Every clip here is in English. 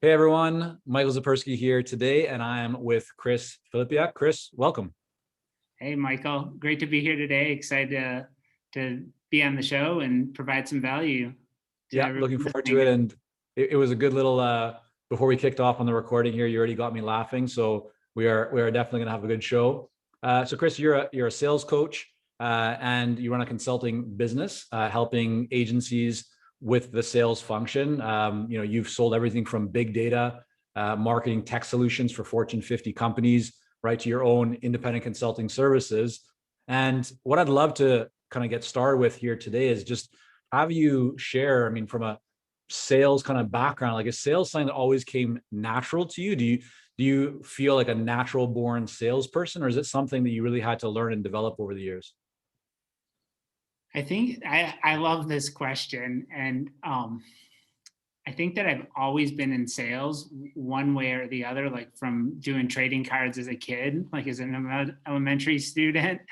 Hey everyone, Michael Zapersky here today, and I'm with Chris Filipiak. Chris, welcome. Hey, Michael. Great to be here today. Excited to be on the show and provide some value to Yeah, everyone looking forward to listening. it. And it was a good little before we kicked off on the recording here, you already got me laughing. So we are definitely gonna have a good show. So Chris, you're a sales coach and you run a consulting business helping agencies with the sales function. You've sold everything from big data, marketing tech solutions for Fortune 50 companies, right, to your own independent consulting services. And what I'd love to kind of get started with here today is just have you share, I mean, from a sales kind of background, like, is sales something that always came natural to you? Do you feel like a natural born salesperson, or is it something that you really had to learn and develop over the years? I think I love this question, and I think that I've always been in sales one way or the other, like from doing trading cards as a kid, like as an elementary student,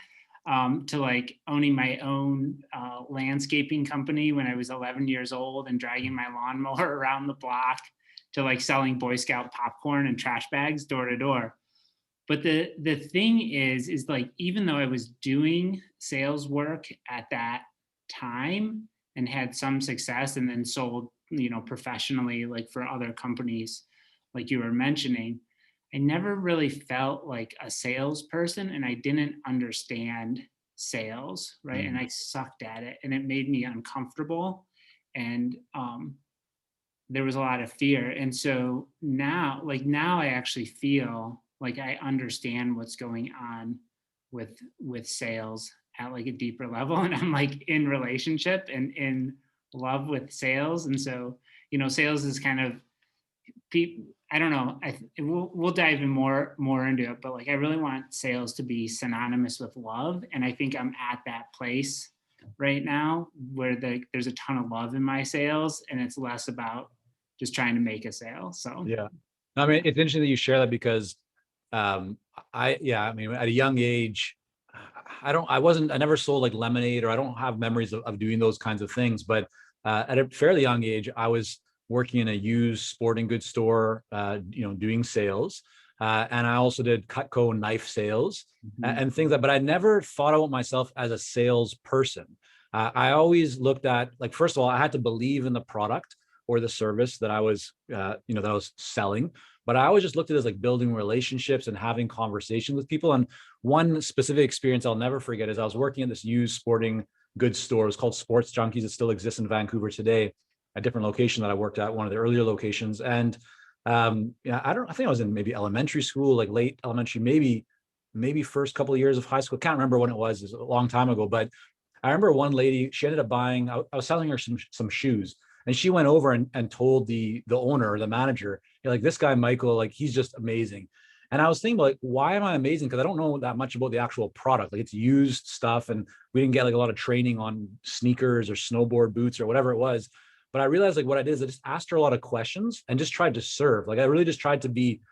to like owning my own landscaping company when I was 11 years old and dragging my lawnmower around the block, to like selling Boy Scout popcorn and trash bags door to door. But the thing is like, even though I was doing sales work at that time and had some success and then sold, professionally, like for other companies, like you were mentioning, I never really felt like a salesperson, and I didn't understand sales, right? And Mm. I sucked at it, and it made me uncomfortable. And there was a lot of fear. And so now I actually feel like I understand what's going on with sales at like a deeper level. And I'm like in relationship and in love with sales. And so, sales is kind of I don't know. We'll dive in more into it, but like I really want sales to be synonymous with love, and I think I'm at that place right now where there's a ton of love in my sales, and it's less about just trying to make a sale. So Yeah. I yeah, mean, it's interesting that you share that because um I mean, at a young age, I never sold like lemonade, or I don't have memories of doing those kinds of things. But at a fairly young age, I was working in a used sporting goods store, doing sales. And I also did Cutco knife sales mhm, and things but I never thought about myself as a salesperson. I always looked at, like, first of all, I had to believe in the product or the service that I was selling. But I always just looked at it as like building relationships and having conversations with people. And one specific experience I'll never forget is I was working at this used sporting goods store. It was called Sports Junkies. It still exists in Vancouver today, a different location that I worked at, one of the earlier locations. And yeah, I think I was in maybe elementary school, like late elementary, maybe first couple of years of high school. Can't remember when it was. It was a long time ago. But I remember one lady, she ended up buying, I was selling her some shoes. And she went over and told the owner or the manager, like, this guy, Michael, like, he's just amazing. And I was thinking, like, why am I amazing? Because I don't know that much about the actual product. Like, it's used stuff, and we didn't get like a lot of training on sneakers or snowboard boots or whatever it was. But I realized, like, what I did is I just asked her a lot of questions and just tried to serve. Like, I really just tried to be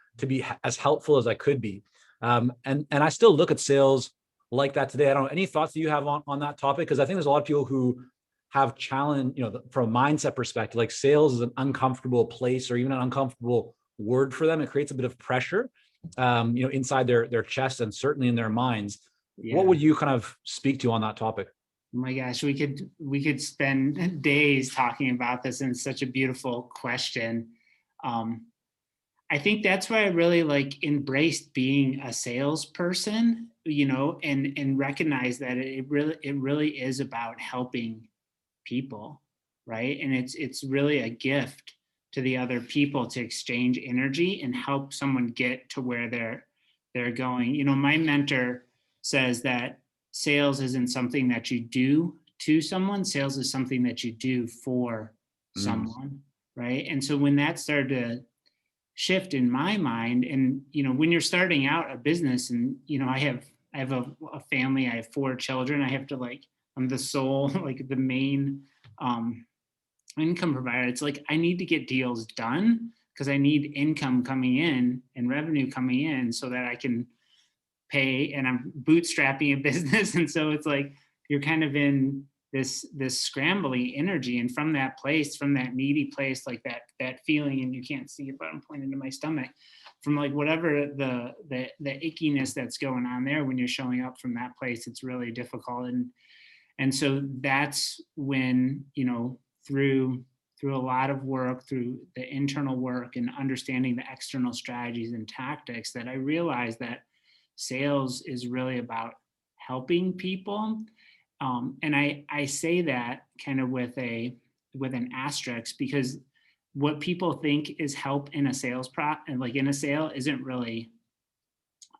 as helpful as I could be. And I still look at sales like that today. I don't know, any thoughts that you have on that topic? Because I think there's a lot of people who have challenge, from a mindset perspective, like sales is an uncomfortable place or even an uncomfortable word for them. It creates a bit of pressure, inside their chest and certainly in their minds. What yeah. would you kind of speak to on that topic? Oh my gosh, we could spend days talking about this, and it's such a beautiful question. Um, I think that's why I really like embraced being a salesperson, and recognize that it really is about helping people, right? And it's really a gift to the other people to exchange energy and help someone get to where they're going. My mentor says that sales isn't something that you do to someone, sales is something that you do for Mm, someone, right? And so when that started to shift in my mind, and when you're starting out a business, and I have a family, I have 4 children, I have to, like, I'm the sole like the main um income provider. It's like I need to get deals done because I need income coming in and revenue coming in so that I can pay, and I'm bootstrapping a business. And so it's like you're kind of in this scrambly energy. And from that place, from that needy place, like that feeling, and you can't see it, but I'm pointing to my stomach, from like whatever the ickiness that's going on there, when you're showing up from that place, it's really difficult. And so that's when, through a lot of work, through the internal work and understanding the external strategies and tactics, that I realized that sales is really about helping people. And I say that kind of with an asterisk, because what people think is help in a sales and like in a sale isn't really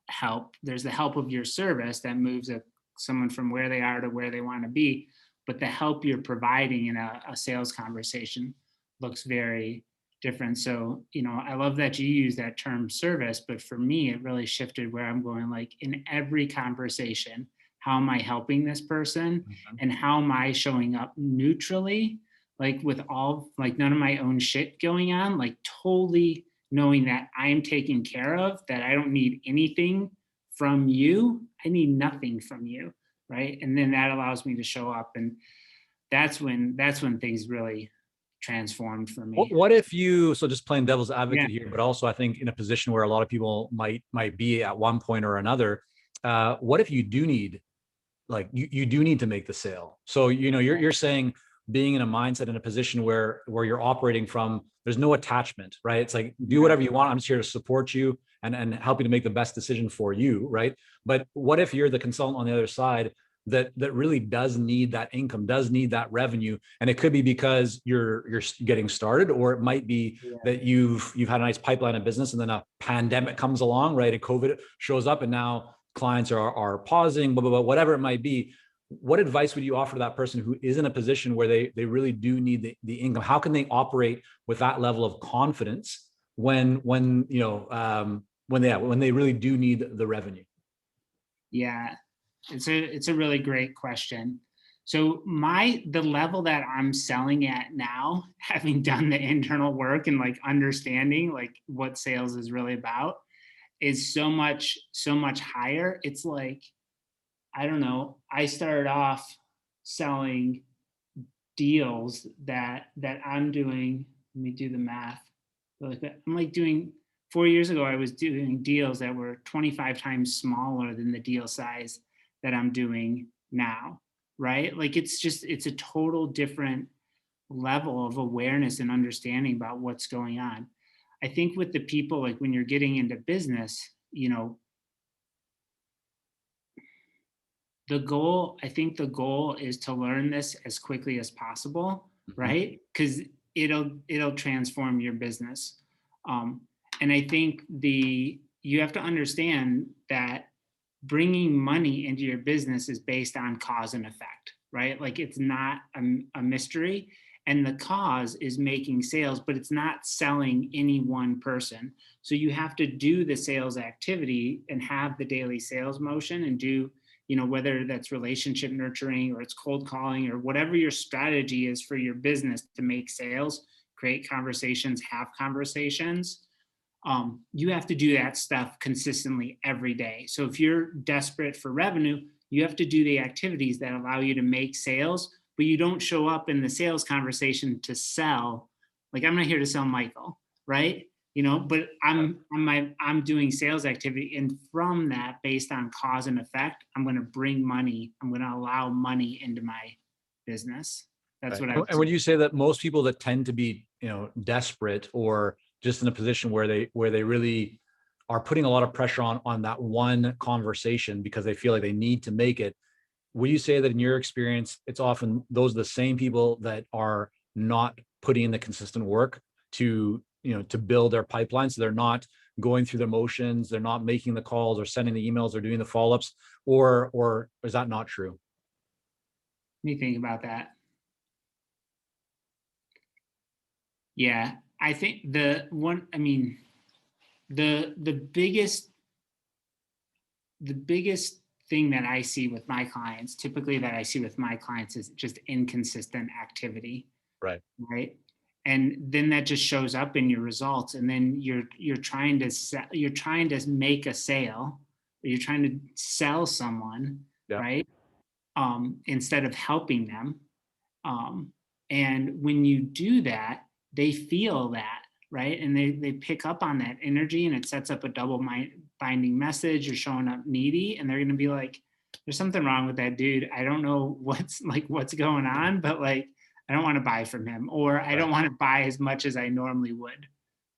help. There's the help of your service that moves someone from where they are to where they want to be, but the help you're providing in a sales conversation looks very different. So, I love that you use that term service, but for me, it really shifted where I'm going, like in every conversation, how am I helping this person? And how am I showing up neutrally, like with all, like none of my own shit going on, like totally knowing that I am taken care of, that I don't need anything from you. I need nothing from you. Right. And then that allows me to show up. And that's when things really transformed for me. What if you, so just playing devil's advocate Yeah. here, but also I think in a position where a lot of people might be at one point or another, what if you do need, like you do need to make the sale? So, you're saying being in a mindset, in a position where you're operating from, there's no attachment, right? It's like, do whatever you want. I'm just here to support you and help you to make the best decision for you, right? But what if you're the consultant on the other side that really does need that income, does need that revenue? And it could be because you're getting started, or it might be that you've had a nice pipeline of business, and then a pandemic comes along, right? And COVID shows up, and now clients are pausing, blah, blah, blah, whatever it might be. What advice would you offer to that person who is in a position where they really do need the income? How can they operate with that level of confidence when they really do need the revenue? Yeah, it's a really great question. So the level that I'm selling at now, having done the internal work and like understanding like what sales is really about, is so much higher. It's like, I don't know, I started off selling deals that I'm doing. Let me do the math. Like I'm like doing 4 years ago, I was doing deals that were 25 times smaller than the deal size that I'm doing now. Right? Like it's a total different level of awareness and understanding about what's going on. I think with the people, like when you're getting into business, I think the goal is to learn this as quickly as possible, right? Because it'll transform your business. And I think you have to understand that bringing money into your business is based on cause and effect, right? Like it's not a mystery. And the cause is making sales, but it's not selling any one person. So you have to do the sales activity and have the daily sales motion and do, whether that's relationship nurturing or it's cold calling or whatever your strategy is for your business to make sales, create conversations, have conversations. You have to do that stuff consistently every day. So if you're desperate for revenue, you have to do the activities that allow you to make sales, but you don't show up in the sales conversation to sell. Like I'm not here to sell Michael, right? But I'm doing sales activity, and from that, based on cause and effect, I'm going to bring money. I'm going to allow money into my business. That's right. what I. And when you say that most people that tend to be, desperate or just in a position where they really are putting a lot of pressure on that one conversation because they feel like they need to make it, would you say that in your experience, it's often those are the same people that are not putting in the consistent work to build their pipeline? So they're not going through the motions, they're not making the calls or sending the emails or doing the follow-ups, or is that not true? Let me think about that. Yeah, I think the biggest thing that I see with my clients, typically that I see with my clients, is just inconsistent activity. Right. Right. And then that just shows up in your results. And then you're trying to make a sale, or you're trying to sell someone. Yeah. Right. instead of helping them. And when you do that, they feel that, right? And they pick up on that energy, and it sets up a double binding message. You're showing up needy, and they're going to be like, there's something wrong with that dude. I don't know what's going on, but like, I don't want to buy from him, or I don't want to buy as much as I normally would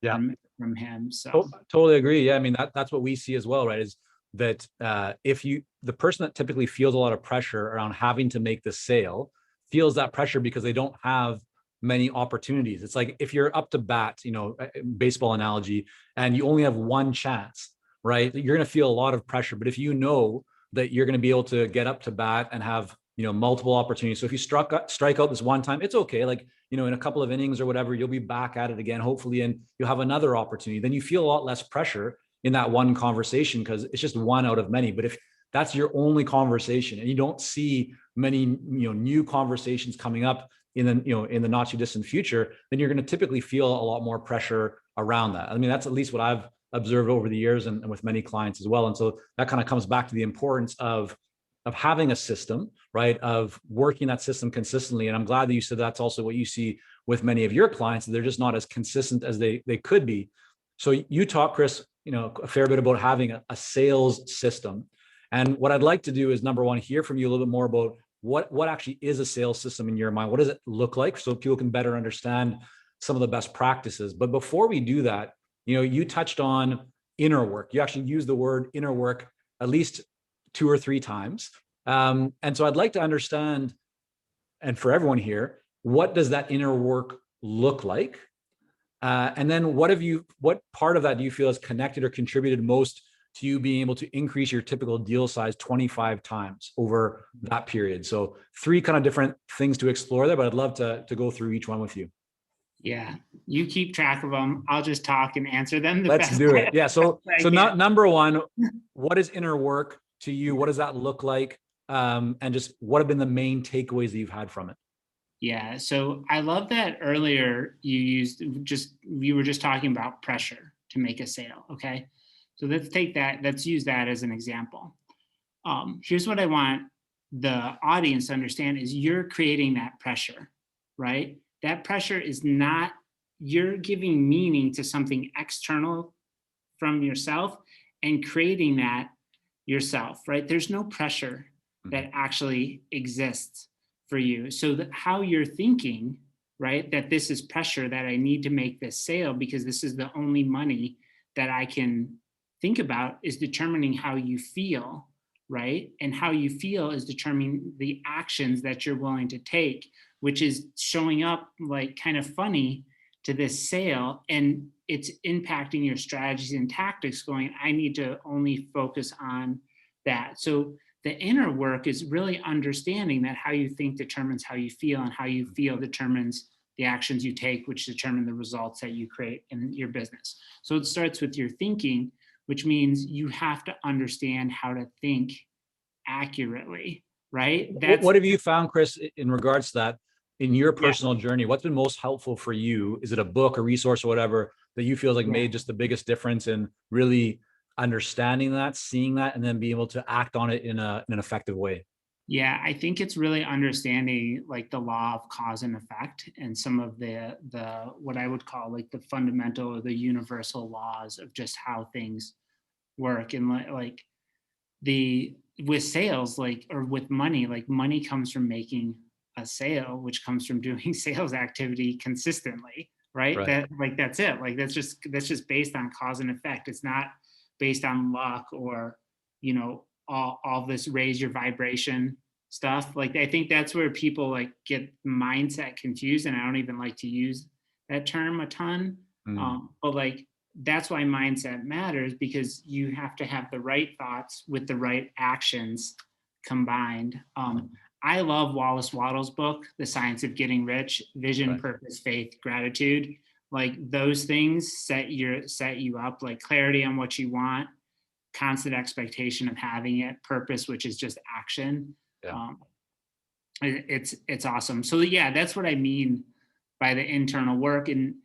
Yeah. from him. So totally agree. Yeah. I mean, that's what we see as well, right? Is that the person that typically feels a lot of pressure around having to make the sale feels that pressure because they don't have many opportunities. It's like if you're up to bat, baseball analogy, and you only have one chance, right? You're going to feel a lot of pressure. But if you know that you're going to be able to get up to bat and have, multiple opportunities. So if you strike out this one time, it's okay. Like, in a couple of innings or whatever, you'll be back at it again, hopefully, and you'll have another opportunity. Then you feel a lot less pressure in that one conversation because it's just one out of many. But if that's your only conversation and you don't see many, new conversations coming up in the not too distant future, then you're going to typically feel a lot more pressure around that. I mean, that's at least what I've observed over the years and with many clients as well. And so that kind of comes back to the importance of having a system, right? Of working that system consistently. And I'm glad that you said that's also what you see with many of your clients. They're just not as consistent as they could be. So you talk, Chris, a fair bit about having a sales system. And what I'd like to do is, number one, hear from you a little bit more about what actually is a sales system in your mind. What does it look like so people can better understand some of the best practices? But before we do that, you touched on inner work. You actually used the word inner work at least 2 or 3 times. And so I'd like to understand, and for everyone here, what does that inner work look like? And then what part of that do you feel has connected or contributed most to you being able to increase your typical deal size 25 times over that period? So 3 kind of different things to explore there, but I'd love to go through each one with you. Yeah, you keep track of them. I'll just talk and answer them. Let's do it. Yeah. So number one, what is inner work to you? What does that look like? And just what have been the main takeaways that you've had from it? Yeah. So I love that earlier you were just talking about pressure to make a sale. Okay. So let's use that as an example. Here's what I want the audience to understand is you're creating that pressure, right? That pressure is not, you're giving meaning to something external from yourself and creating that yourself, right? There's no pressure that actually exists for you. So how you're thinking, right, that this is pressure, that I need to make this sale because this is the only money that I can think about, is determining how you feel, right? And how you feel is determining the actions that you're willing to take, which is showing up like kind of funny to this sale, and it's impacting your strategies and tactics going, I need to only focus on that. So the inner work is really understanding that how you think determines how you feel, and how you feel determines the actions you take, which determine the results that you create in your business. So it starts with your thinking, which means you have to understand how to think accurately, right? What have you found, Chris, in regards to that in your personal journey? What's been most helpful for you? Is it a book, a resource, or whatever that you feel like made just the biggest difference in really understanding that, seeing that, and then being able to act on it in an effective way? Yeah, I think it's really understanding like the law of cause and effect, and some of the what I would call like the fundamental or the universal laws of just how things work. And like with sales, like, or with money, like money comes from making a sale, which comes from doing sales activity consistently, right? That's it. Like that's just based on cause and effect. It's not based on luck or, all this raise your vibration stuff. Like I think that's where people like get mindset confused, and I don't even like to use that term a ton. But like that's why mindset matters, because you have to have the right thoughts with the right actions combined. I love Wallace Wattles' book, The Science of Getting Rich: Vision, Purpose, Faith, Gratitude. Like those things set you up, like clarity on what you want, constant expectation of having it, purpose, which is just action. It's awesome. So yeah, that's what I mean by the internal work. And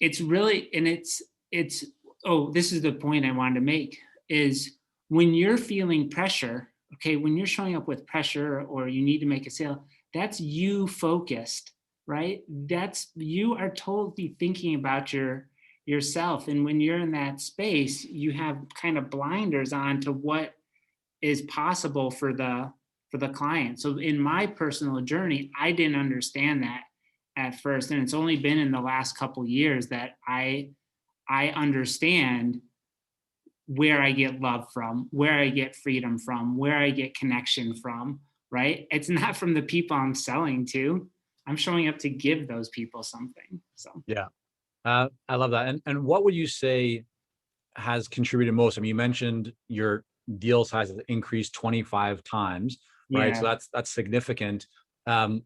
it's really, and it's this is the point I wanted to make, is when you're feeling pressure, okay, when you're showing up with pressure or you need to make a sale, that's you focused, right? That's you are totally thinking about yourself. And when you're in that space, you have kind of blinders on to what is possible for the client. So in my personal journey, I didn't understand that at first. And it's only been in the last couple years that I understand where I get love from, where I get freedom from, where I get connection from, right? It's not from the people I'm selling to. I'm showing up to give those people something. So, Yeah. I love that. And what would you say has contributed most? I mean, you mentioned your deal size has increased 25 times, right? So yeah. that's significant. Um,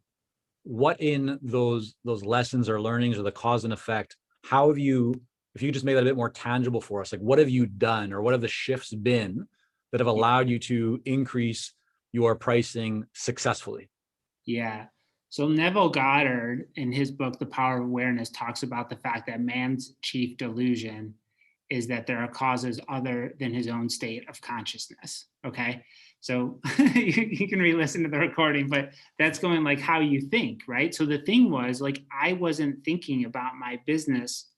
what in those lessons or learnings or the cause and effect, how have you, if you could just make that a bit more tangible for us, like what have you done or what have the shifts been that have allowed you to increase your pricing successfully? Yeah. So Neville Goddard, in his book, The Power of Awareness, talks about the fact that man's chief delusion is that there are causes other than his own state of consciousness. Okay. So you can re-listen to the recording, but that's going like how you think, right? So the thing was like, I wasn't thinking about my business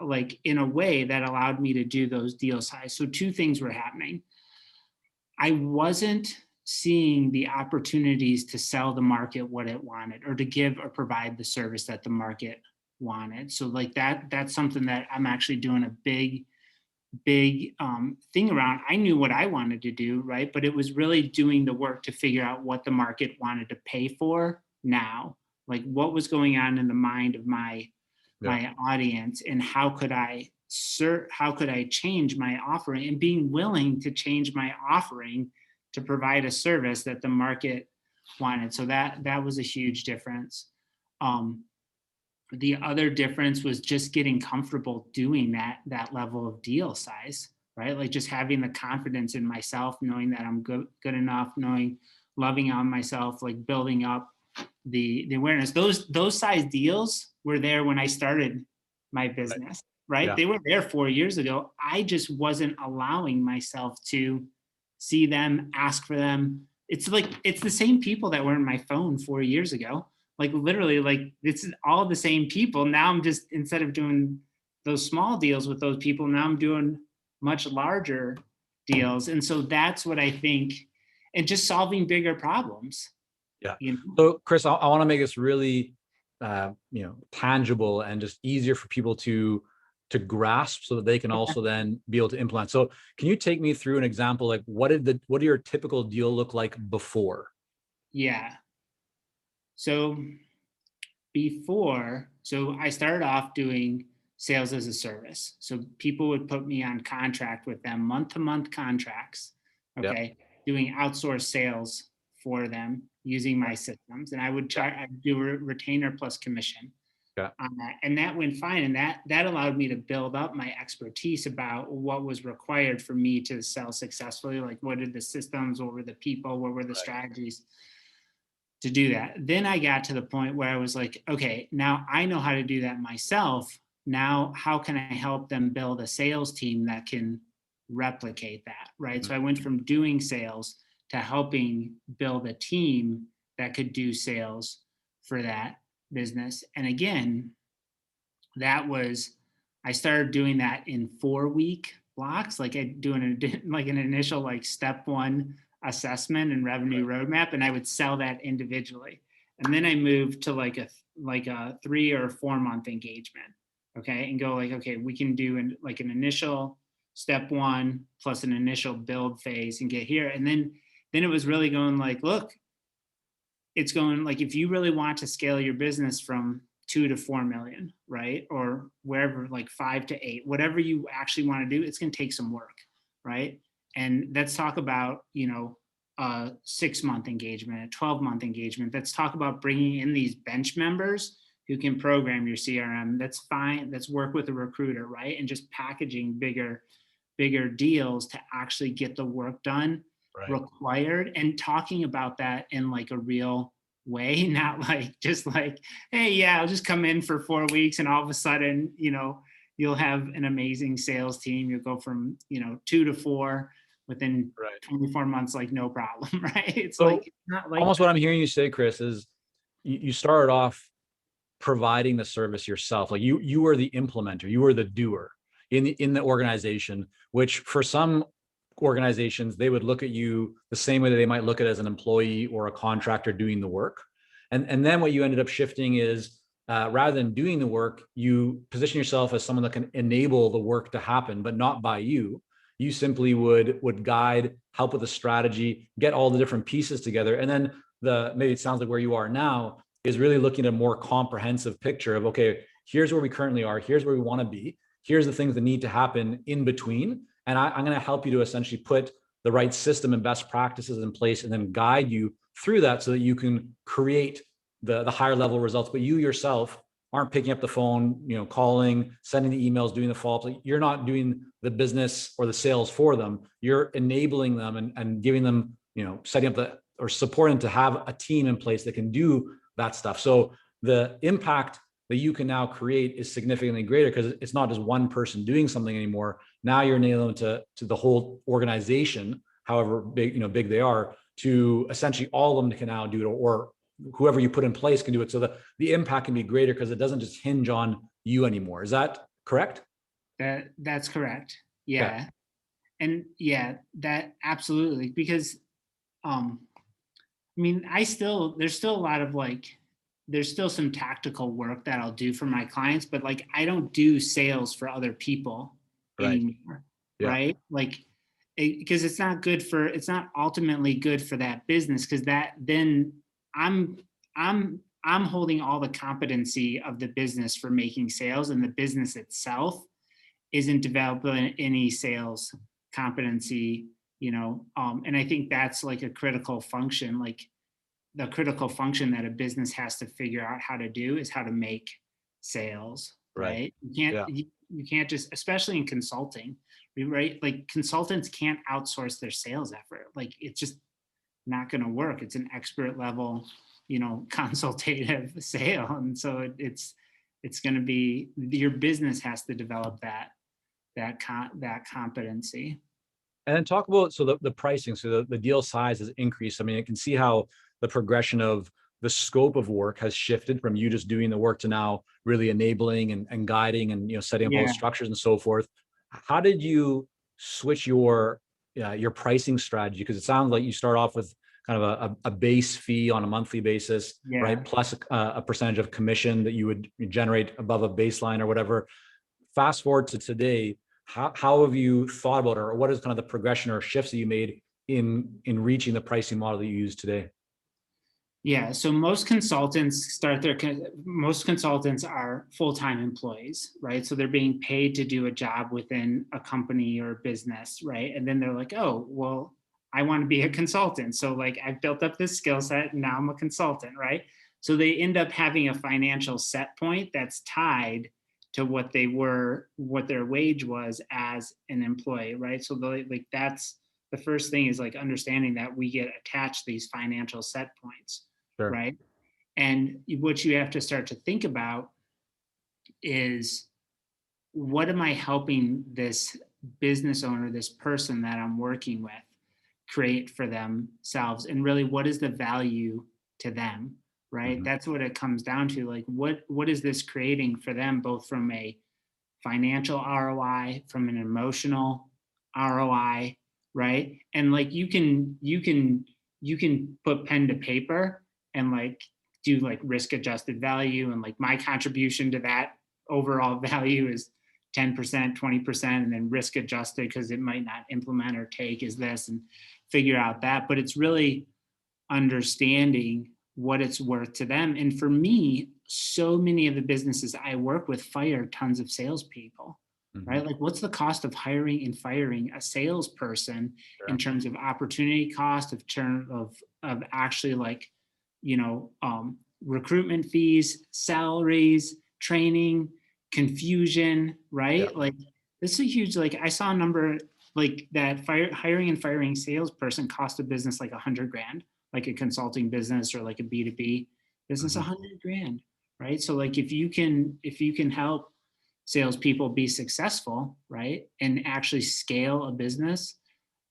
like in a way that allowed me to do those deal size. So two things were happening. I wasn't seeing the opportunities to sell the market what it wanted or to give or provide the service that the market wanted. So like that's something that I'm actually doing a big thing around. I knew what I wanted to do, right? But it was really doing the work to figure out what the market wanted to pay for now, like what was going on in the mind of Yeah. my audience, and how could I change my offering, and being willing to change my offering to provide a service that the market wanted. So that was a huge difference. Um, the other difference was just getting comfortable doing that level of deal size, right? Like just having the confidence in myself, knowing that I'm good enough, knowing, loving on myself, like building up the awareness. Those size deals were there when I started my Right. business, right? Yeah. They were there 4 years ago. I just wasn't allowing myself to see them, ask for them. It's like it's the same people that were in my phone 4 years ago. Like literally, like this is all the same people. Now I'm just, instead of doing those small deals with those people, now I'm doing much larger deals. And so that's what I think, and just solving bigger problems, Yeah. you know? So Chris, I want to make this really, tangible and just easier for people to grasp so that they can also then be able to implement. So can you take me through an example? Like what did your typical deal look like before? Yeah. So so I started off doing sales as a service. So people would put me on contract with them, month to month contracts. Yeah. Okay. Doing outsourced sales for them using my systems. And I would Yeah. I'd do a retainer plus commission Yeah. on that. And that went fine. And that allowed me to build up my expertise about what was required for me to sell successfully. Like what are the systems, what were the people, what were the Right. strategies to do that. Then I got to the point where I was like, okay, now I know how to do that myself. Now, how can I help them build a sales team that can replicate that? Right. Mhm. So I went from doing sales to helping build a team that could do sales for that business. And again, I started doing that in 4-week blocks, like I do like an initial like step one assessment and revenue roadmap, and I would sell that individually. And then I moved to like a 3 or 4 month engagement. Okay. And go like, okay, we can do like an initial step one plus an initial build phase and get here. And then it was really going like, look, it's going like, if you really want to scale your business from 2 to 4 million, right? Or wherever, like 5 to 8, whatever you actually want to do, it's going to take some work, right? And let's talk about, a 6-month engagement, a 12-month engagement. Let's talk about bringing in these bench members who can program your CRM. That's fine. Let's work with a recruiter, right? And just packaging bigger deals to actually get the work done Right. required, and talking about that in like a real way, not like just like, hey, yeah, I'll just come in for 4 weeks and all of a sudden, you'll have an amazing sales team. You'll go from, 2 to 4 within Right. 24 months, like no problem, right? It's So like, it's not like almost that. what I'm hearing you say, Chris, is you started off providing the service yourself. Like you were the implementer, you were the doer in the organization, which for some organizations, they would look at you the same way that they might look at as an employee or a contractor doing the work. And then what you ended up shifting is rather than doing the work, you position yourself as someone that can enable the work to happen, but not by you. You simply would guide, help with the strategy, get all the different pieces together. And then maybe it sounds like where you are now is really looking at a more comprehensive picture of, okay, here's where we currently are, here's where we want to be, here's the things that need to happen in between. And I'm going to help you to essentially put the right system and best practices in place and then guide you through that so that you can create the higher level results. But you yourself aren't picking up the phone, calling, sending the emails, doing the follow-ups. Like, you're not doing the business or the sales for them. You're enabling them and giving them, setting up or supporting them to have a team in place that can do that stuff. So the impact that you can now create is significantly greater because it's not just one person doing something anymore. Now you're enabling to the whole organization, however big they are, to essentially all of them can now do it, or whoever you put in place can do it. So the impact can be greater because it doesn't just hinge on you anymore. Is that correct? That's correct. Okay. Yeah. And yeah, that absolutely, because I mean, there's still a lot of there's still some tactical work that I'll do for my clients, but like I don't do sales for other people Right. anymore, Yeah. right? Like, because it's not ultimately good for that business, because then I'm I'm holding all the competency of the business for making sales, and the business itself isn't developing any sales competency, and I think that's like a critical function. Like, the critical function that a business has to figure out how to do is how to make sales, Right. right? You can't Yeah. you, you can't just, especially in consulting, right? Like, consultants can't outsource their sales effort. Like, it's just not going to work. It's an expert level, consultative sale, and so it's going to be, your business has to develop that competency. And then talk about, so the pricing, so the deal size has increased. I mean, I can see how the progression of the scope of work has shifted from you just doing the work to now really enabling and guiding and setting up all the Yeah. structures and so forth. How did you switch your pricing strategy? Because it sounds like you start off with kind of a base fee on a monthly basis, Yeah. right? Plus a percentage of commission that you would generate above a baseline or whatever. Fast forward to today, how have you thought about it, or what is kind of the progression or shifts that you made in reaching the pricing model that you use today? Yeah, so most consultants are full-time employees, right? So they're being paid to do a job within a company or business, right? And then they're like, oh, well, I want to be a consultant. So like, I've built up this skill set and now I'm a consultant, right? So they end up having a financial set point that's tied to what their wage was as an employee, right? So that's the first thing, is like understanding that we get attached these financial set points, Sure. right? And what you have to start to think about is, what am I helping this business owner, this person that I'm working with, create for themselves? And really, what is the value to them, right? Mm-hmm. That's what it comes down to. Like, what is this creating for them, both from a financial ROI, from an emotional ROI, right? And like, you can put pen to paper and like do like risk adjusted value, and like, my contribution to that overall value is 10%, 20%, and then risk adjusted because it might not implement or take is this, and figure out that. But it's really understanding what it's worth to them. And for me, so many of the businesses I work with fire tons of salespeople, Mm-hmm. right? Like, what's the cost of hiring and firing a salesperson in Sure. terms of opportunity cost, of actually, like, recruitment fees, salaries, training, confusion, Yeah. right? Like, this is a huge, like, I saw a number like that hiring and firing salesperson cost a business like 100 grand, like a consulting business or like a B2B business, Mm-hmm. 100 grand, right? So like, if you can help salespeople be successful, right, and actually scale a business,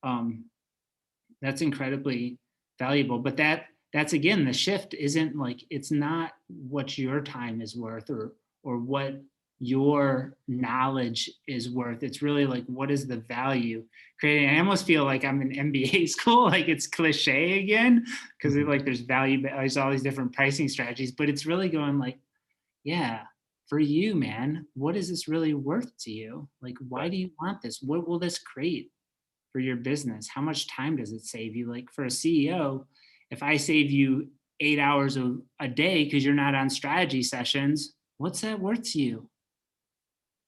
That's incredibly valuable. But that's again, the shift isn't like, it's not what your time is worth, or what your knowledge is worth. It's really like, what is the value creating? I almost feel like I'm in MBA school, like it's cliche again, because like there's value, there's all these different pricing strategies, but it's really going like, yeah, for you, man, what is this really worth to you? Like, why Right. do you want this? What will this create for your business? How much time does it save you? Like for a CEO, if I save you 8 hours a day because you're not on strategy sessions, what's that worth to you?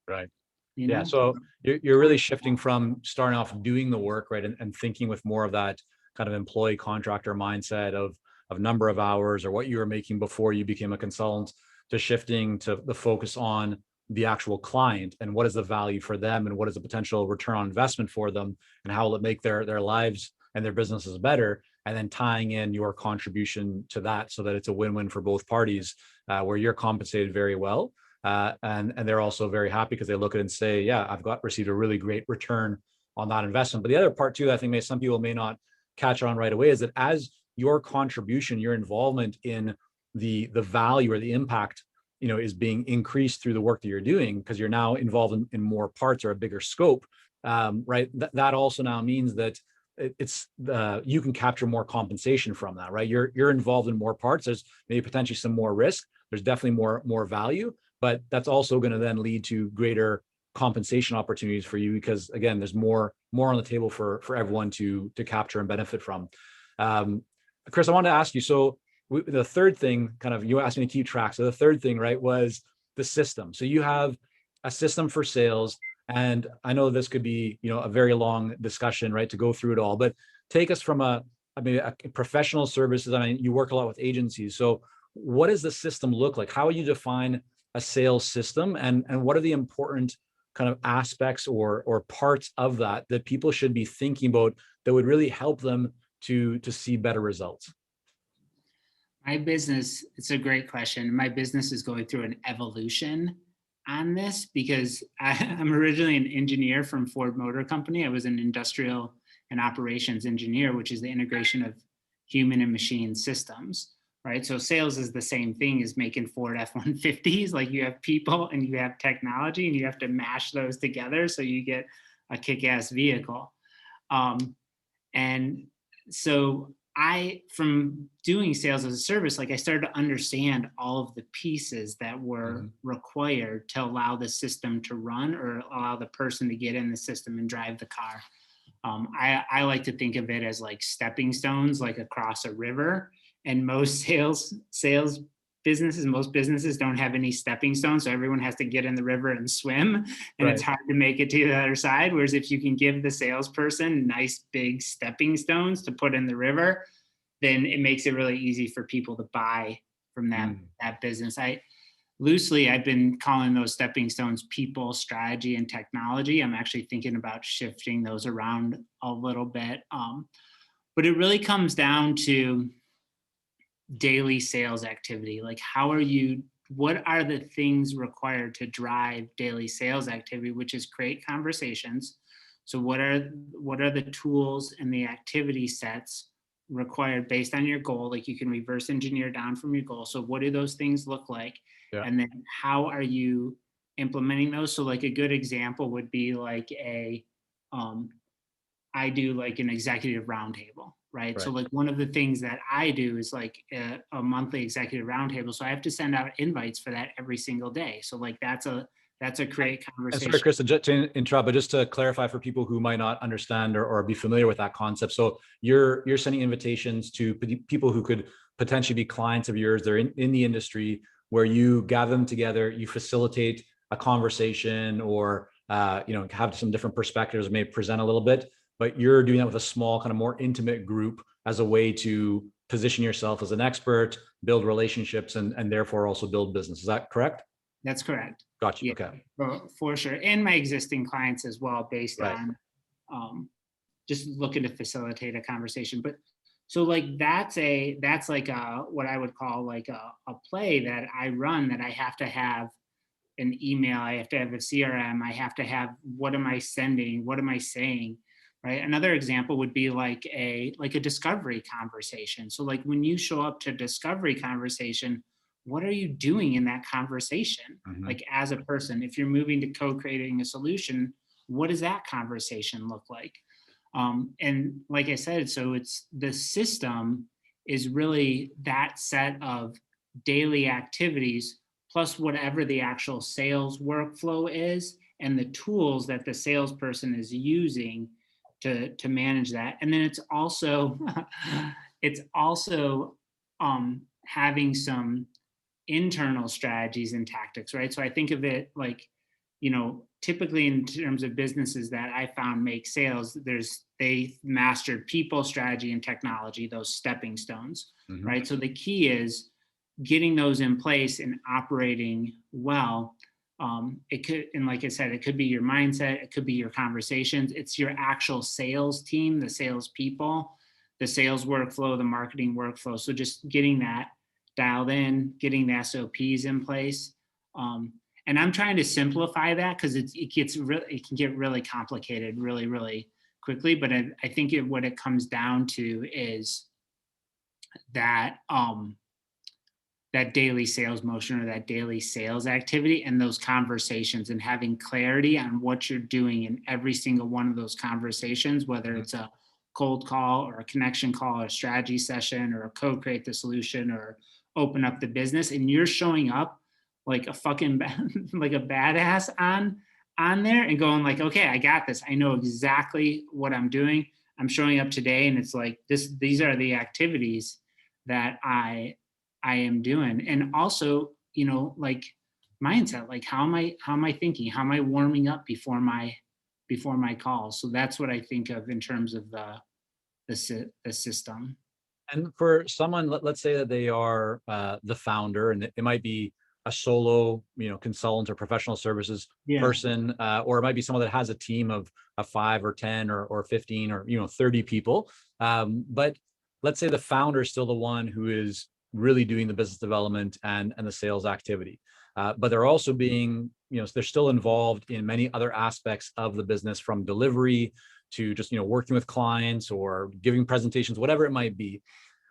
Right. You Yeah. know? So you're really shifting from starting off doing the work, right, and thinking with more of that kind of employee contractor mindset of number of hours or what you were making before you became a consultant, to shifting to the focus on the actual client and what is the value for them and what is the potential return on investment for them and how will it make their lives and their businesses better, and then tying in your contribution to that so that it's a win-win for both parties, where you're compensated very well, and they're also very happy because they look at it and say, yeah, I've received a really great return on that investment. But the other part too, I think some people may not catch on right away, is that as your contribution, your involvement in the value or the impact, is being increased through the work that you're doing, because you're now involved in more parts or a bigger scope, right? That also now means that you can capture more compensation from that, right? You're involved in more parts. There's maybe potentially some more risk. There's definitely more value, but that's also going to then lead to greater compensation opportunities for you, because again, there's more on the table for everyone to capture and benefit from. Chris, I wanted to ask you, so the third thing, kind of, you asked me to keep track. So the third thing, right, was the system. So you have a system for sales, and I know this could be, a very long discussion, right, to go through it all, but take us from a professional services. I mean, you work a lot with agencies. So what does the system look like? How would you define a sales system, and what are the important kind of aspects or parts of that people should be thinking about that would really help them to see better results? My business, it's a great question. My business is going through an evolution on this because I'm originally an engineer from Ford Motor Company. I was an industrial and operations engineer, which is the integration of human and machine systems, right? So sales is the same thing as making Ford F-150s. Like, you have people and you have technology, and you have to mash those together so you get a kick-ass vehicle. And so from doing sales as a service, like, I started to understand all of the pieces that were required to allow the system to run, or allow the person to get in the system and drive the car. I like to think of it as like stepping stones, like across a river. And most most businesses don't have any stepping stones, so everyone has to get in the river and swim, and it's Right. hard to make it to the other side. Whereas if you can give the salesperson nice big stepping stones to put in the river, then it makes it really easy for people to buy from that business. I've been calling those stepping stones people, strategy, and technology. I'm actually thinking about shifting those around a little bit. But it really comes down to daily sales activity. Like, what are the things required to drive daily sales activity, which is create conversations. So what are the tools and the activity sets required based on your goal? Like, you can reverse engineer down from your goal. So what do those things look like? Yeah. And then how are you implementing those? So like a good example would be like I do like an executive roundtable, right? So Right. like one of the things that I do is like a monthly executive roundtable. So I have to send out invites for that every single day. So like that's a great And sorry, conversation. Chris, to interrupt, but just to clarify for people who might not understand or be familiar with that concept. So you're sending invitations to people who could potentially be clients of yours. They're in the industry, where you gather them together, you facilitate a conversation, or have some different perspectives, may present a little bit, but you're doing that with a small, kind of more intimate group as a way to position yourself as an expert, build relationships, and therefore also build business. Is that correct? That's correct. Gotcha. Yeah, Okay. for sure. And my existing clients as well, based Right. on um, just looking to facilitate a conversation. But so like that's like what I would call like a play that I run, that I have to have an email, I have to have a CRM, I have to have, what am I sending, what am I saying? right? Another example would be like a discovery conversation. So like when you show up to discovery conversation, what are you doing in that conversation? Mhm. Like as a person, if you're moving to co-creating a solution, what does that conversation look like? And like I said, so it's the system is really that set of daily activities plus whatever the actual sales workflow is and the tools that the salesperson is using to manage that. And then it's also it's also having some internal strategies and tactics, right? So I think of it like, typically in terms of businesses that I found make sales, they mastered people, strategy, and technology, those stepping stones, Mhm. right? So the key is getting those in place and operating well. It could, and like I said, it could be your mindset, it could be your conversations, it's your actual sales team, the sales people, the sales workflow, the marketing workflow. So just getting that dialed in, getting the SOPs in place. And I'm trying to simplify that because it can get really complicated really, really quickly. But I think what it comes down to is that that daily sales motion or that daily sales activity and those conversations and having clarity on what you're doing in every single one of those conversations, whether Mhm. it's a cold call or a connection call or a strategy session or a co-create the solution or open up the business, and you're showing up like a fucking like a badass on there and going like, okay, I got this, I know exactly what I'm doing, I'm showing up today, and it's like these are the activities that I am doing. And also, like mindset, like how am I thinking? How am I warming up before my calls? So that's what I think of in terms of the system. And for someone, let's say that they are the founder, and it might be a solo, consultant or professional services Yeah. person, or it might be someone that has a team of 5 or 10 or 15 or 30 people. But let's say the founder is still the one who is really doing the business development and the sales activity. But they're also being, they're still involved in many other aspects of the business, from delivery to just working with clients or giving presentations, whatever it might be.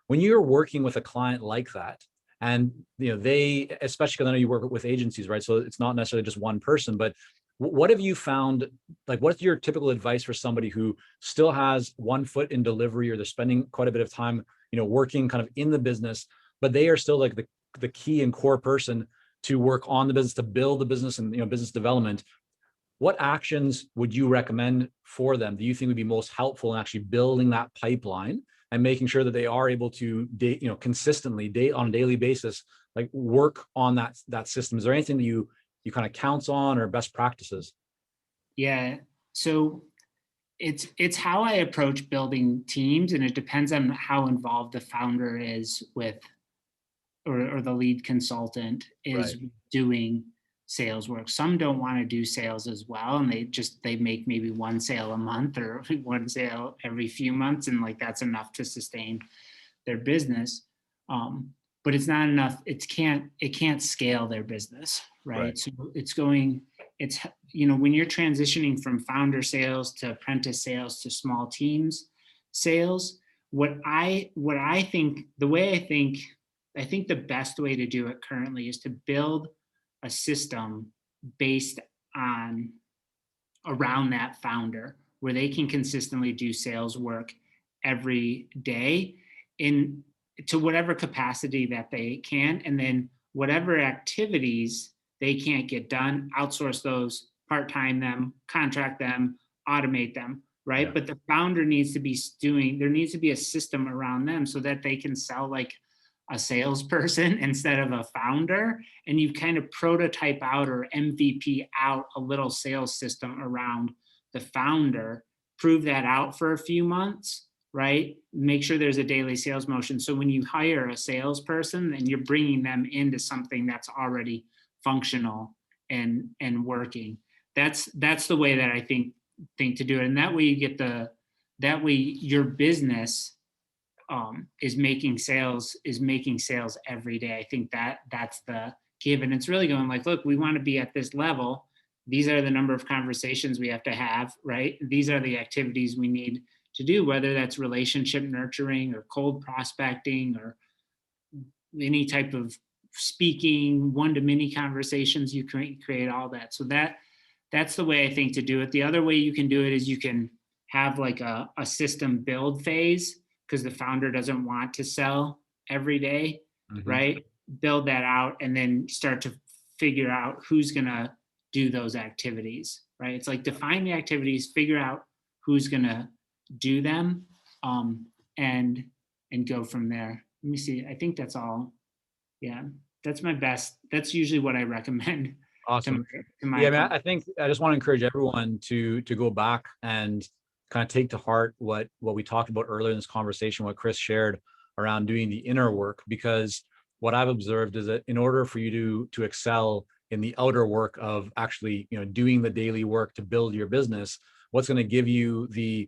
When you're working with a client like that, and they, especially because I know you work with agencies, right? So it's not necessarily just one person, but what have you found? Like, what's your typical advice for somebody who still has one foot in delivery, or they're spending quite a bit of time, working kind of in the business, but they are still like the key and core person to work on the business, to build the business and business development? What actions would you recommend for them? Do you think would be most helpful in actually building that pipeline and making sure that they are able to consistently on a daily basis, like work on that system? Is there anything that you kind of counts on, or best practices? Yeah. So it's how I approach building teams, and it depends on how involved the founder is with or the lead consultant Right. is doing sales work. Some don't want to do sales as well, and they make maybe one sale a month or one sale every few months, and like that's enough to sustain their business. But it's not enough. It can't scale their business, Right. right? So it's when you're transitioning from founder sales to apprentice sales to small teams sales, what I think, the way I think the best way to do it currently is to build a system based on around that founder where they can consistently do sales work every day in to whatever capacity that they can, and then whatever activities they can't get done, outsource those, part-time them, contract them, automate them, right? Yeah. But the founder needs to be doing, there needs to be a system around them so that they can sell like a salesperson instead of a founder, and you kind of prototype out or MVP out a little sales system around the founder, prove that out for a few months, right? Make sure there's a daily sales motion. So when you hire a salesperson, then you're bringing them into something that's already functional and working. That's the way that I think to do it. And that way you get that way your business is making sales every day. I think that's the give. And it's really going like, look, we want to be at this level. these are the number of conversations we have to have, right? These are the activities we need to do, whether that's relationship nurturing or cold prospecting or any type of speaking, one-to-many conversations. You create all that. So that's the way I think to do it. The other way you can do it is you can have like a system build phase, because the founder doesn't want to sell every day, right? Build that out and then start to figure out who's going to do those activities, right? It's like define the activities, figure out who's going to do them, and go from there. Let me see. I think that's all. Yeah, that's my best. That's usually what I recommend. Awesome. To my Yeah, I mean, I think I just want to encourage everyone to go back and kind of take to heart what we talked about earlier in this conversation, what Chris shared around doing the inner work, because what I've observed is that in order for you to excel in the outer work of actually, doing the daily work to build your business, what's going to give you the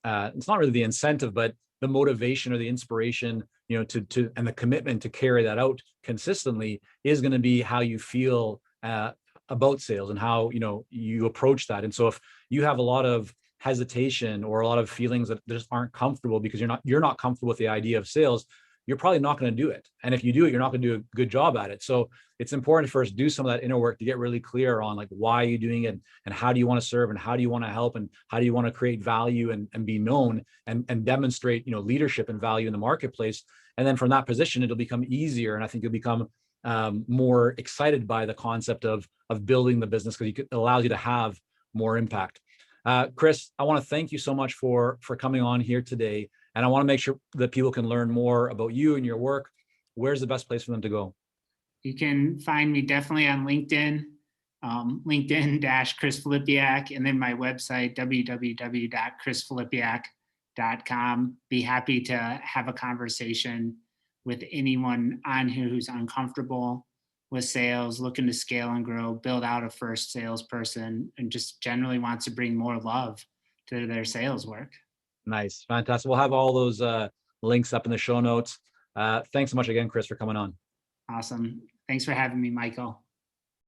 it's not really the incentive, but the motivation or the inspiration, to and the commitment to carry that out consistently is going to be how you feel about sales and how you approach that. And so if you have a lot of hesitation or a lot of feelings that just aren't comfortable because you're not comfortable with the idea of sales, you're probably not going to do it. And if you do it, you're not going to do a good job at it. So it's important to first do some of that inner work to get really clear on like why you're doing it and how do you want to serve and how do you want to help and how do you want to create value and be known and demonstrate leadership and value in the marketplace. And then from that position, it'll become easier. And I think you'll become more excited by the concept of building the business because it allows you to have more impact. Chris, I want to thank you so much for coming on here today. And I want to make sure that people can learn more about you and your work. Where's the best place for them to go? You can find me definitely on LinkedIn, LinkedIn-Chris Filipiak, and then my website, www.chrisfilipiak.com. Be happy to have a conversation with anyone on here who's uncomfortable with sales, looking to scale and grow, build out a first salesperson, and just generally wants to bring more love to their sales work. Nice. Fantastic. We'll have all those links up in the show notes. Thanks so much again, Chris, for coming on. Awesome. Thanks for having me, Michael.